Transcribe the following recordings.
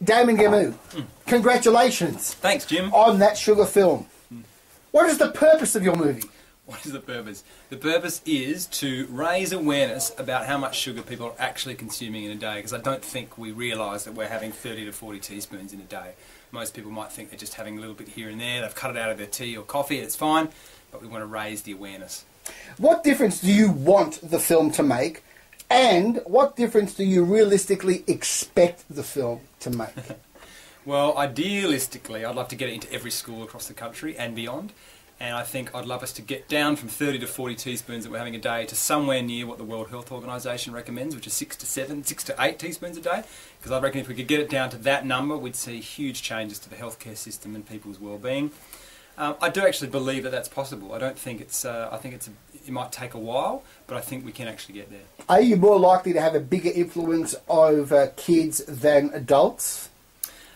Damon Gameau, congratulations. Thanks, Jim. On that sugar film. What is the purpose of your movie? What is the purpose? The purpose is to raise awareness about how much sugar people are actually consuming in a day, because I don't think we realise that we're having 30 to 40 teaspoons in a day. Most people might think they're just having a little bit here and there, they've cut it out of their tea or coffee, and it's fine, but we want to raise the awareness. What difference do you want the film to make, and what difference do you realistically expect the film to make? Well, idealistically, I'd love to get it into every school across the country and beyond. And I think I'd love us to get down from 30 to 40 teaspoons that we're having a day to somewhere near what the World Health Organisation recommends, which is 6 to 8 teaspoons a day. Because I reckon if we could get it down to that number, we'd see huge changes to the healthcare system and people's well-being. I do actually believe that that's possible. I don't think it's. I think it might take a while, but I think we can actually get there. Are you more likely to have a bigger influence over kids than adults?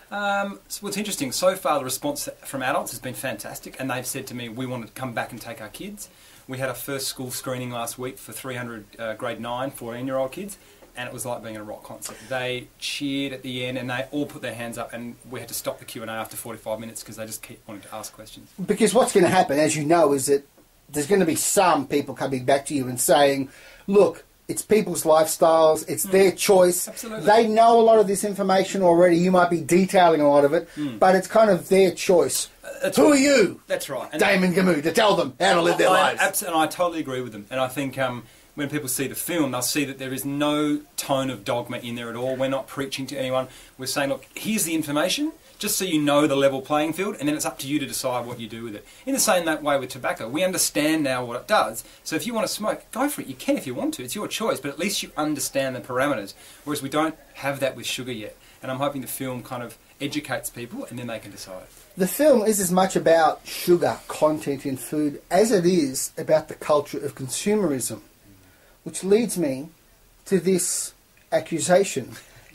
So what's interesting, so far the response from adults has been fantastic, and they've said to me, we want to come back and take our kids. We had our first school screening last week for 300 grade 9, 14-year-old kids, and it was like being at a rock concert. They cheered at the end, and they all put their hands up, and we had to stop the Q&A after 45 minutes because they just keep wanting to ask questions. Because what's going to happen, as you know, is that there's going to be some people coming back to you and saying, look, it's people's lifestyles, it's their choice. Absolutely. They know a lot of this information already. You might be detailing a lot of it, but it's kind of their choice. Who are you? That's right. And Damon Gameau, to tell them how to live their lives. And I totally agree with them. And I think when people see the film, they'll see that there is no tone of dogma in there at all. We're not preaching to anyone. We're saying, look, here's the information, just so you know the level playing field, and then it's up to you to decide what you do with it. In the same way with tobacco, we understand now what it does. So if you want to smoke, go for it. You can if you want to. It's your choice, but at least you understand the parameters. Whereas we don't have that with sugar yet. And I'm hoping the film kind of educates people, and then they can decide. The film is as much about sugar content in food as it is about the culture of consumerism, which leads me to this accusation.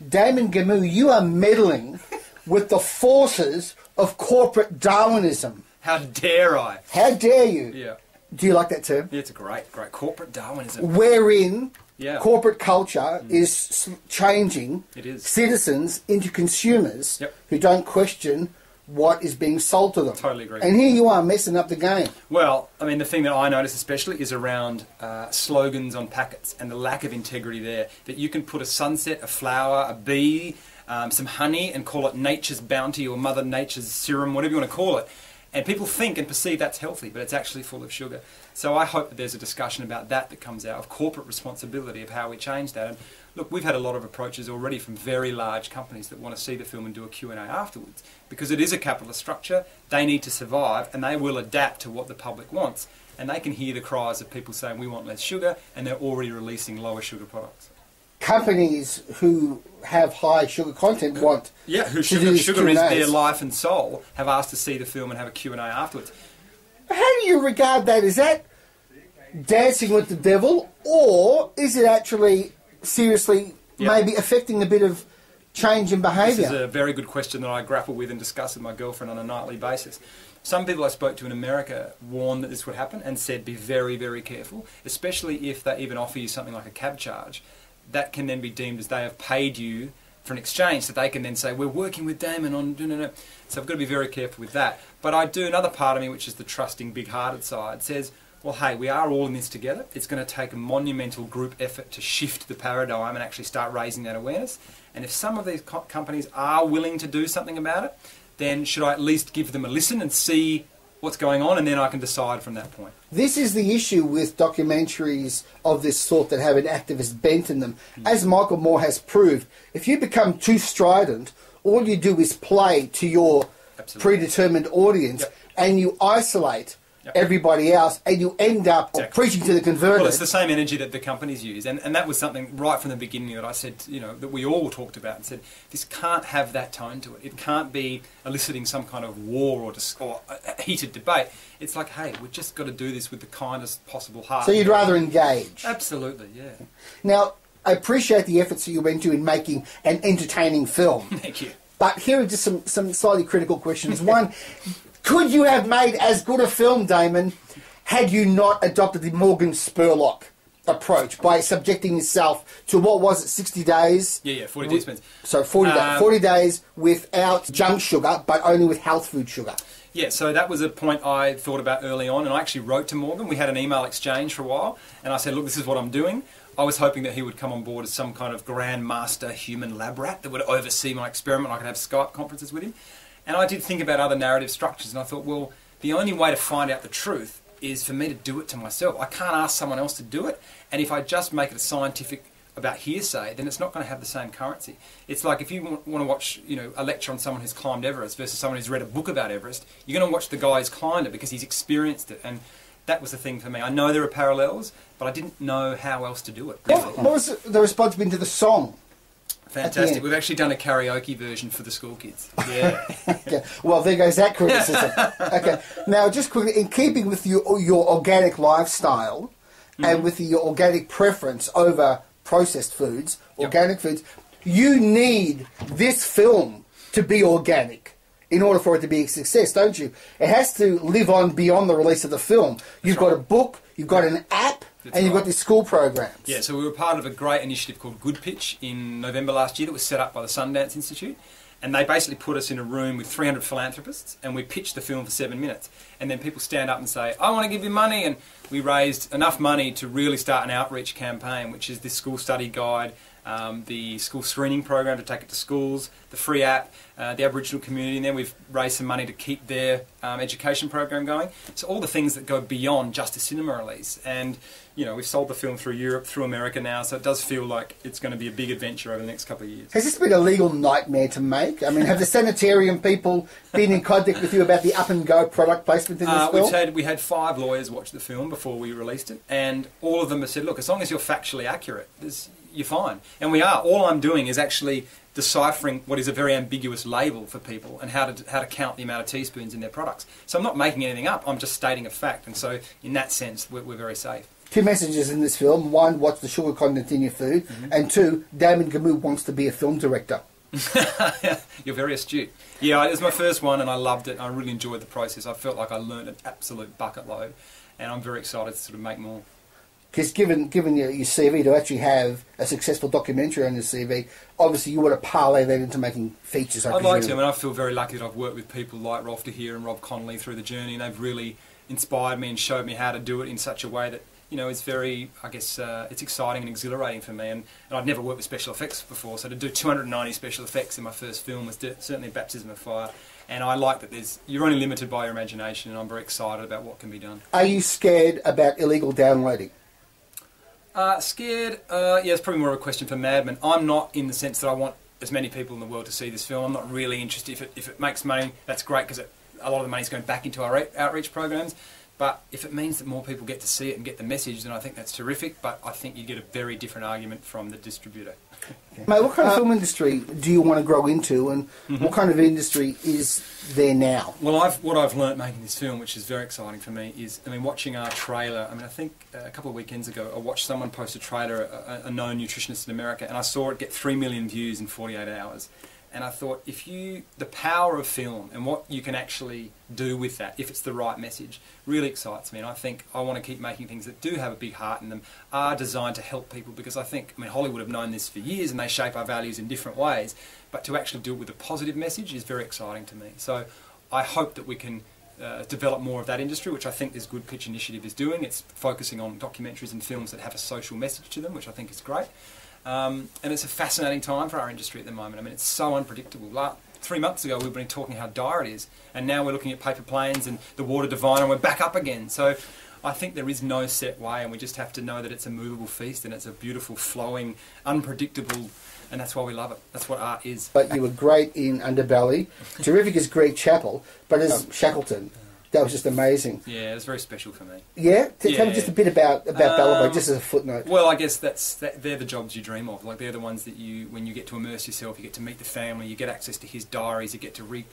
Damon Gameau, you are meddling with the forces of corporate Darwinism. How dare I? How dare you? Yeah. Do you like that term? Yeah, it's a great corporate Darwinism. Wherein Yeah. corporate culture is changing It is. citizens into consumers Yep. who don't question what is being sold to them. Totally agree. And here you are messing up the game. Well, I mean, the thing that I notice especially is around slogans on packets and the lack of integrity there. That you can put a sunset, a flower, a bee, some honey and call it nature's bounty or Mother Nature's serum, whatever you want to call it. And people think and perceive that's healthy, but it's actually full of sugar. So I hope that there's a discussion about that comes out of corporate responsibility of how we change that. And look, we've had a lot of approaches already from very large companies that want to see the film and do a Q&A afterwards. Because it is a capitalist structure, they need to survive and they will adapt to what the public wants. And they can hear the cries of people saying we want less sugar, and they're already releasing lower sugar products. Companies who have high sugar content want who to do sugar is Q&As. their life and soul, have asked to see the film and have a Q&A afterwards. How do you regard that? Is that dancing with the devil, or is it actually seriously maybe affecting a bit of change in behaviour? This is a very good question that I grapple with and discuss with my girlfriend on a nightly basis. Some people I spoke to in America warned that this would happen and said be very, very careful, especially if they even offer you something like a cab charge. That can then be deemed as they have paid you for an exchange, so they can then say, we're working with Damon on... No. So I've got to be very careful with that. But I do, another part of me, which is the trusting, big-hearted side, says, well, hey, we are all in this together. It's going to take a monumental group effort to shift the paradigm and actually start raising that awareness. And if some of these companies are willing to do something about it, then should I at least give them a listen and see what's going on, and then I can decide from that point. This is the issue with documentaries of this sort that have an activist bent in them. As Michael Moore has proved, if you become too strident, all you do is play to your predetermined audience, and you isolate everybody else, and you end up preaching to the converted. Well, it's the same energy that the companies use, and that was something right from the beginning that I said, that we all talked about and said, this can't have that tone to it. It can't be eliciting some kind of war or a heated debate. It's like, hey, we've just got to do this with the kindest possible heart. So you'd rather engage? Absolutely, yeah. Now, I appreciate the efforts that you went to in making an entertaining film. Thank you. But here are just some slightly critical questions. One, could you have made as good a film, Damon, had you not adopted the Morgan Spurlock approach by subjecting yourself to, what was it, 60 days? Yeah, 40 days. So 40 days without junk sugar, but only with health food sugar. Yeah, so that was a point I thought about early on, and I actually wrote to Morgan. We had an email exchange for a while, and I said, look, this is what I'm doing. I was hoping that he would come on board as some kind of grand master human lab rat that would oversee my experiment. I could have Skype conferences with him. And I did think about other narrative structures, and I thought, well, the only way to find out the truth is for me to do it to myself. I can't ask someone else to do it, and if I just make it a scientific about hearsay, then it's not going to have the same currency. It's like if you want to watch, a lecture on someone who's climbed Everest versus someone who's read a book about Everest, you're going to watch the guy who's climbed it because he's experienced it. And that was the thing for me. I know there are parallels, but I didn't know how else to do it. Really. What was the response been to the song? Fantastic. We've actually done a karaoke version for the school kids. Yeah. Okay. Well, there goes that criticism. Okay. Now, just quickly, in keeping with your organic lifestyle and with your organic preference over processed foods, organic foods, you need this film to be organic in order for it to be a success, don't you? It has to live on beyond the release of the film. You've got a book, you've got an app, and you've got these school programs. Yeah, so we were part of a great initiative called Good Pitch in November last year that was set up by the Sundance Institute. And they basically put us in a room with 300 philanthropists, and we pitched the film for 7 minutes. And then people stand up and say, I want to give you money. And we raised enough money to really start an outreach campaign, which is this school study guide, the school screening program to take it to schools, the free app, the Aboriginal community, and then we've raised some money to keep their education program going. So all the things that go beyond just a cinema release. And, we've sold the film through Europe, through America now, so it does feel like it's going to be a big adventure over the next couple of years. Has this been a legal nightmare to make? I mean, have the sanitarium people been in contact with you about the up-and-go product placement in this film? We had 5 lawyers watch the film before we released it, and all of them have said, look, as long as you're factually accurate, you're fine. And we are. All I'm doing is actually deciphering what is a very ambiguous label for people and how to count the amount of teaspoons in their products. So I'm not making anything up, I'm just stating a fact. And so in that sense, we're very safe. 2 messages in this film. 1, what's the sugar content in your food? And 2, Damon Gameau wants to be a film director. You're very astute. Yeah, it was my first one and I loved it. I really enjoyed the process. I felt like I learned an absolute bucket load, and I'm very excited to sort of make more. Because given your CV, to actually have a successful documentary on your CV, obviously you want to parlay that into making features. I'd like to, and I feel very lucky that I've worked with people like Rolf de Heer and Rob Connolly through the journey, and they've really inspired me and showed me how to do it in such a way that it's very, it's exciting and exhilarating for me. And I'd never worked with special effects before, so to do 290 special effects in my first film was certainly a baptism of fire. And I like that you're only limited by your imagination, and I'm very excited about what can be done. Are you scared about illegal downloading? Scared? Yeah, it's probably more of a question for madmen. I'm not, in the sense that I want as many people in the world to see this film. I'm not really interested. If it makes money, that's great, because a lot of the money's going back into our outreach programs. But if it means that more people get to see it and get the message, then I think that's terrific. But I think you get a very different argument from the distributor. Okay. Mate, what kind of film industry do you want to grow into, and what kind of industry is there now? Well, what I've learnt making this film, which is very exciting for me, is, watching our trailer. I think a couple of weekends ago, I watched someone post a trailer, a known nutritionist in America, and I saw it get 3 million views in 48 hours. And I thought, the power of film and what you can actually do with that, if it's the right message, really excites me. And I think I want to keep making things that do have a big heart in them, are designed to help people, because I think, Hollywood have known this for years and they shape our values in different ways, but to actually do it with a positive message is very exciting to me. So I hope that we can develop more of that industry, which I think this Good Pitch initiative is doing. It's focusing on documentaries and films that have a social message to them, which I think is great. And it's a fascinating time for our industry at the moment. It's so unpredictable. 3 months ago we've been talking how dire it is, and now we're looking at paper planes and the water diviner, and we're back up again. So I think there is no set way, and we just have to know that it's a movable feast, and it's a beautiful, flowing, unpredictable, and that's why we love it. That's what art is. But you were great in Underbelly, terrific as Greg Chappell, but as Shackleton, that was just amazing. Yeah, it was very special for me. Yeah? Tell me just a bit about Ballabog, just as a footnote. Well, I guess they're the jobs you dream of. They're the ones that when you get to immerse yourself, you get to meet the family, you get access to his diaries, you get to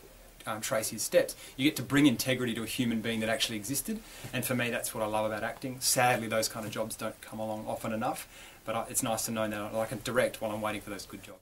trace his steps. You get to bring integrity to a human being that actually existed. And for me, that's what I love about acting. Sadly, those kind of jobs don't come along often enough. But it's nice to know that I can direct while I'm waiting for those good jobs.